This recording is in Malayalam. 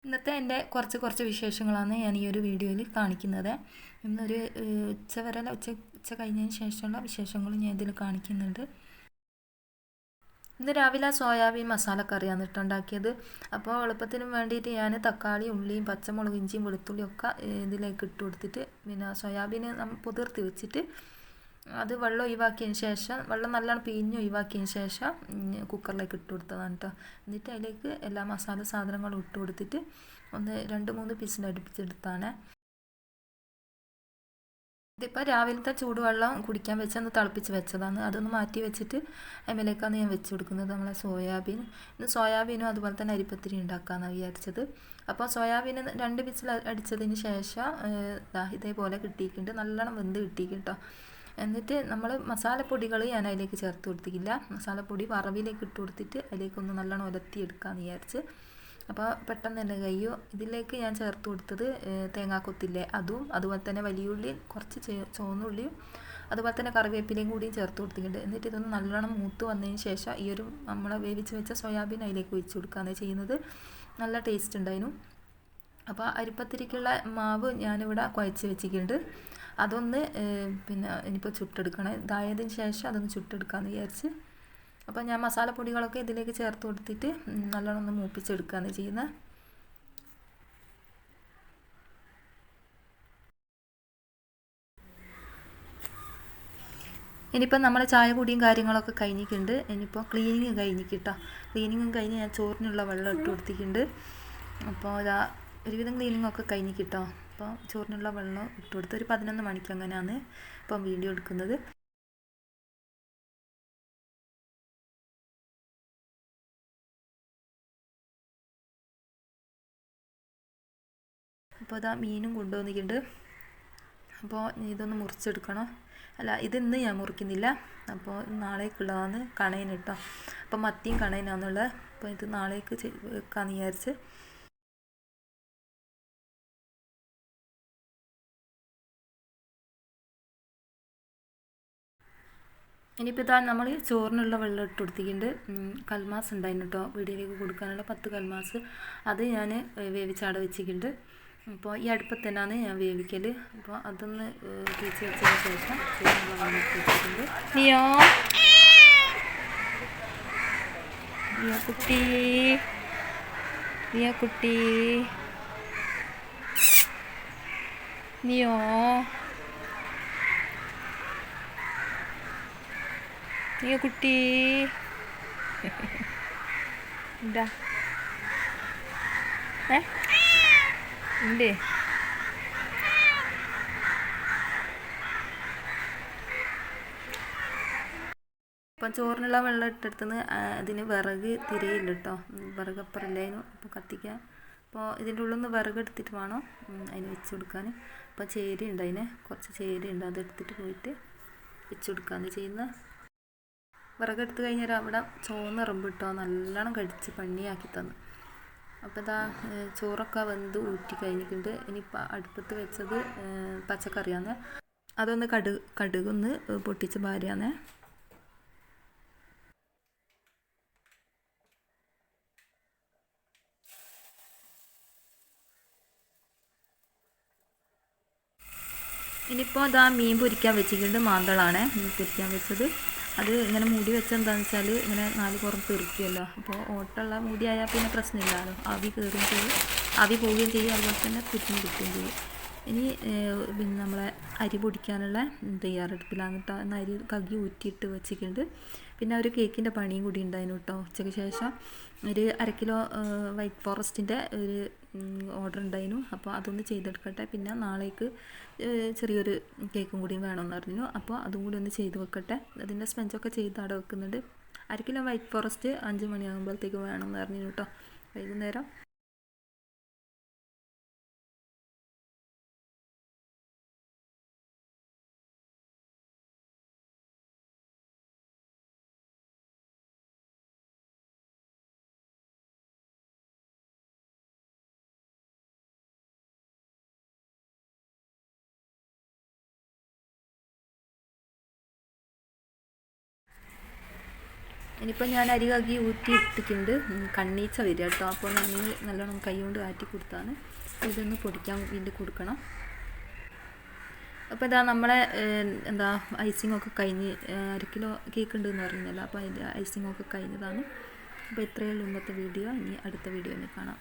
ഇന്നത്തെ എൻ്റെ കുറച്ച് വിശേഷങ്ങളാണ് ഞാൻ ഈ ഒരു വീഡിയോയിൽ കാണിക്കുന്നത്. ഇന്നൊരു ഉച്ച കഴിഞ്ഞതിന് ശേഷമുള്ള വിശേഷങ്ങൾ ഞാൻ ഇതിൽ കാണിക്കുന്നുണ്ട്. ഇന്ന് രാവിലെ സോയാബീൻ മസാലക്കറിയാണ് ഉണ്ടാക്കിയത്. അപ്പോൾ എളുപ്പത്തിന് വേണ്ടിയിട്ട് ഞാൻ തക്കാളി, ഉള്ളിയും, പച്ചമുളക്, ഇഞ്ചിയും, വെളുത്തുള്ളിയും ഒക്കെ ഇതിലേക്ക് ഇട്ട് കൊടുത്തിട്ട് പിന്നെ സോയാബീൻ പുതിർത്തി വെച്ചിട്ട് അത് വെള്ളം ഒഴിവാക്കിയതിന് ശേഷം വെള്ളം നല്ലോണം പിഴിഞ്ഞ് ഒഴിവാക്കിയതിന് ശേഷം കുക്കറിലേക്ക് ഇട്ട് കൊടുത്തതാണ് കേട്ടോ. എന്നിട്ട് അതിലേക്ക് എല്ലാ മസാല സാധനങ്ങളും ഇട്ട് കൊടുത്തിട്ട് ഒന്ന് 2-3 പീസിൽ അടുപ്പിച്ചെടുത്താണ്. ഇതിപ്പോൾ രാവിലത്തെ ചൂടുവെള്ളം കുടിക്കാൻ വെച്ചൊന്ന് തിളപ്പിച്ച് വെച്ചതാണ്. അതൊന്ന് മാറ്റി വെച്ചിട്ട് അതിലേക്കാണ് ഞാൻ വെച്ച് കൊടുക്കുന്നത് നമ്മളെ സോയാബീൻ. ഇന്ന് സോയാബീനും അതുപോലെ തന്നെ അരിപ്പത്തിരി ഉണ്ടാക്കാമെന്നാണ് വിചാരിച്ചത്. അപ്പോൾ സോയാബീൻ 2 പീസിൽ അടിച്ചതിന് ശേഷം ഇതേപോലെ കിട്ടിയിട്ടുണ്ട്, നല്ലോണം വെന്ത് കിട്ടിയിട്ടോ. എന്നിട്ട് നമ്മൾ മസാലപ്പൊടികൾ ഞാൻ അതിലേക്ക് ചേർത്ത് കൊടുത്തിട്ടില്ല. മസാലപ്പൊടി വറവിലേക്ക് ഇട്ട് കൊടുത്തിട്ട് അതിലേക്കൊന്ന് നല്ലോണം ഉലർത്തിയെടുക്കാമെന്ന് വിചാരിച്ച്. അപ്പോൾ പെട്ടെന്ന് തന്നെ കഴിയും. ഇതിലേക്ക് ഞാൻ ചേർത്ത് കൊടുത്തത് തേങ്ങാക്കൊത്തില്ലേ അതും, അതുപോലെ തന്നെ വലിയ ഉള്ളിയും കുറച്ച് ചുവന്നുള്ളിയും അതുപോലെ തന്നെ കറിവേപ്പിലയും കൂടിയും ചേർത്ത് കൊടുത്തിട്ടുണ്ട്. എന്നിട്ട് ഇതൊന്ന് നല്ലോണം മൂത്ത് വന്നതിന് ശേഷം ഈ ഒരു നമ്മളെ വേവിച്ച് വെച്ച സോയാബീൻ അതിലേക്ക് ഒഴിച്ച് കൊടുക്കുകയാണ് ചെയ്യുന്നത്. നല്ല ടേസ്റ്റ് ഉണ്ടായിരുന്നു. അപ്പോൾ അരിപ്പത്തിരിക്കുള്ള മാവ് ഞാനിവിടെ കുഴച്ച് വെച്ചിട്ടുണ്ട്. അതൊന്ന് പിന്നെ ഇനിയിപ്പോൾ ചുട്ടെടുക്കണം. ഇതായതിന് ശേഷം അതൊന്ന് ചുട്ടെടുക്കാമെന്ന് വിചാരിച്ച്. അപ്പോൾ ഞാൻ മസാലപ്പൊടികളൊക്കെ ഇതിലേക്ക് ചേർത്ത് കൊടുത്തിട്ട് നല്ലോണം ഒന്ന് മൂപ്പിച്ചെടുക്കുകയാണ് ചെയ്യുന്നത്. ഇനിയിപ്പോൾ നമ്മളെ ചായ കുടിയും കാര്യങ്ങളൊക്കെ കഴിഞ്ഞിട്ടുണ്ട്. ഇനിയിപ്പോൾ ക്ലീനിങ് കഴിഞ്ഞിട്ടോ. ക്ലീനിങ്ങും കഴിഞ്ഞ് ഞാൻ ചോറിനുള്ള വെള്ളം ഇട്ട് കൊടുത്തിട്ടുണ്ട്. അപ്പോൾ ഇതാ ഒരുവിധം ക്ലീനിങ്ങൊക്കെ കഴിഞ്ഞിട്ടോ. അപ്പോൾ ചോറിനുള്ള വെള്ളം ഇട്ട് കൊടുത്ത് ഒരു 11 മണിക്ക് അങ്ങനെയാണ് ഇപ്പം വീഡിയോ എടുക്കുന്നത്. അപ്പോൾ ഇതാ മീനും കൊണ്ടുവന്നിട്ടുണ്ട്. അപ്പോൾ ഇതൊന്ന് മുറിച്ചെടുക്കണം. അല്ല, ഇതിന്ന് ഞാൻ മുറിക്കുന്നില്ല. അപ്പോൾ നാളേക്കുള്ളതാണ് കണയൻ കേട്ടോ. അപ്പോൾ മത്തിയും കണയനാണെന്നുള്ളത്. അപ്പോൾ ഇത് നാളേക്ക് വെക്കാമെന്ന് വിചാരിച്ച്. ഇനിയിപ്പോൾ ഇതാ നമ്മൾ ചോറിനുള്ള വെള്ളം ഇട്ട് കൊടുത്തിട്ടുണ്ട്. കൽമാസ് ഉണ്ടായിരുന്നു കേട്ടോ, വീടിലേക്ക് കൊടുക്കാനുള്ള 10 കൽമാസ്. അത് ഞാൻ വേവിച്ചാടെ വെച്ചിട്ടുണ്ട്. അപ്പോൾ ഈ അടുപ്പത്ത് തന്നെയാണ് ഞാൻ വേവിക്കൽ. അപ്പോൾ അതൊന്ന് തീച്ച് വെച്ചതിന് ശേഷം ചോറിനുള്ള വെള്ളം ഇട്ട് വെച്ചിട്ടുണ്ട്. നിയോ നിയോ കുട്ടി, നിയോ കുട്ടി, നിയോ നിയോ കുട്ടി എന്താ ഉണ്ട്. ഇപ്പം ചോറിനുള്ള വെള്ളം ഇട്ടെടുത്തുനിന്ന് അതിന് വിറക് തിരയില്ല കേട്ടോ. വിറകപ്പുറമില്ലായിരുന്നു. അപ്പോൾ കത്തിക്കാൻ അപ്പോൾ ഇതിൻ്റെ ഉള്ളിൽ നിന്ന് വിറക് എടുത്തിട്ട് വേണം അതിന് വെച്ച് കൊടുക്കാൻ. അപ്പോൾ ചേരി ഉണ്ട്, അതിന് കുറച്ച് ചേരി ഉണ്ട്, അതെടുത്തിട്ട് പോയിട്ട് വെച്ച് കൊടുക്കാമെന്ന് ചെയ്യുന്നത്. വിറകെടുത്ത് കഴിഞ്ഞാൽ അവിടെ ചുവന്നിറമ്പ് ഇട്ടോ നല്ലോണം കടിച്ച് പണിയാക്കി തന്നു. അപ്പോൾ ഇതാ ചോറൊക്കെ വെന്ത് ഊറ്റി കഴിഞ്ഞിട്ടുണ്ട്. ഇനിയിപ്പോൾ അടുപ്പത്ത് വെച്ചത് പച്ചക്കറിയാണ്. അതൊന്ന് കടുകൊന്ന് പൊട്ടിച്ച് ഭാര്യാണ്. ഇനിയിപ്പോൾ ഇതാ മീൻ പൊരിക്കാൻ വെച്ചിട്ടുണ്ട്. മാന്തളാണ് മീൻ പൊരിക്കാൻ വെച്ചത്. അത് ഇങ്ങനെ മൂടി വെച്ചെന്താണെന്ന് വെച്ചാൽ ഇങ്ങനെ 4 പുറം തെറിക്കുമല്ലോ. അപ്പോൾ ഓട്ടമുള്ള മൂടിയായാൽ പിന്നെ പ്രശ്നമില്ലല്ലോ. ആവി കയറുകയും ചെയ്യും, ആവി പോവുകയും ചെയ്യും, അതുപോലെ തന്നെ കുറ്റിന് കിട്ടുകയും ചെയ്യും. ഇനി പിന്നെ നമ്മളെ അരി പൊടിക്കാനുള്ള തയ്യാറെടുപ്പിലാണ് കേട്ടോ. എന്നാൽ അരി കഴുകി ഊറ്റിയിട്ട് വെച്ചിട്ടുണ്ട്. പിന്നെ ഒരു കേക്കിൻ്റെ പണിയും കൂടി ഉണ്ടായിരുന്നു കേട്ടോ. ഉച്ചയ്ക്ക് ശേഷം ഒരു 1/2 കിലോ വൈറ്റ് ഫോറസ്റ്റിൻ്റെ ഒരു ഓർഡർ ഉണ്ടായിരുന്നു. അപ്പോൾ അതൊന്ന് ചെയ്തെടുക്കട്ടെ. പിന്നെ നാളേക്ക് ചെറിയൊരു കേക്കും കൂടി വേണമെന്ന് പറഞ്ഞു. അപ്പോൾ അതും കൂടി ഒന്ന് ചെയ്ത് വെക്കട്ടെ. അതിൻ്റെ സ്പഞ്ചൊക്കെ ചെയ്ത് അവിടെ വെക്കുന്നുണ്ട്. 1/2 കിലോ വൈറ്റ് ഫോറസ്റ്റ് 5 മണിയാകുമ്പോഴത്തേക്ക് വേണമെന്ന് പറഞ്ഞു കേട്ടോ, വൈകുന്നേരം. ഇനിയിപ്പോൾ ഞാൻ അരി കഴുകി ഊറ്റി ഇട്ടിട്ടുണ്ട്. കണ്ണീച്ച വരിക കേട്ടോ. അപ്പോൾ ഞാൻ നല്ലോണം കൈ കൊണ്ട് ആറ്റി കൊടുത്താണ്. ഇതൊന്ന് പൊടിക്കാൻ വേണ്ടി കൊടുക്കണം. അപ്പോൾ ഇതാ നമ്മളെ ഐസിങ്ങൊക്കെ കഴിഞ്ഞ് 1 കിലോ കേക്ക് ഉണ്ടെന്ന് പറഞ്ഞല്ലോ. അപ്പോൾ അതിൻ്റെ ഐസിങ്ങൊക്കെ കഴിഞ്ഞതാണ്. അപ്പോൾ ഇത്രയേ ഉള്ളൂ ഇന്നത്തെ വീഡിയോ. ഇനി അടുത്ത വീഡിയോയിൽ കാണാം.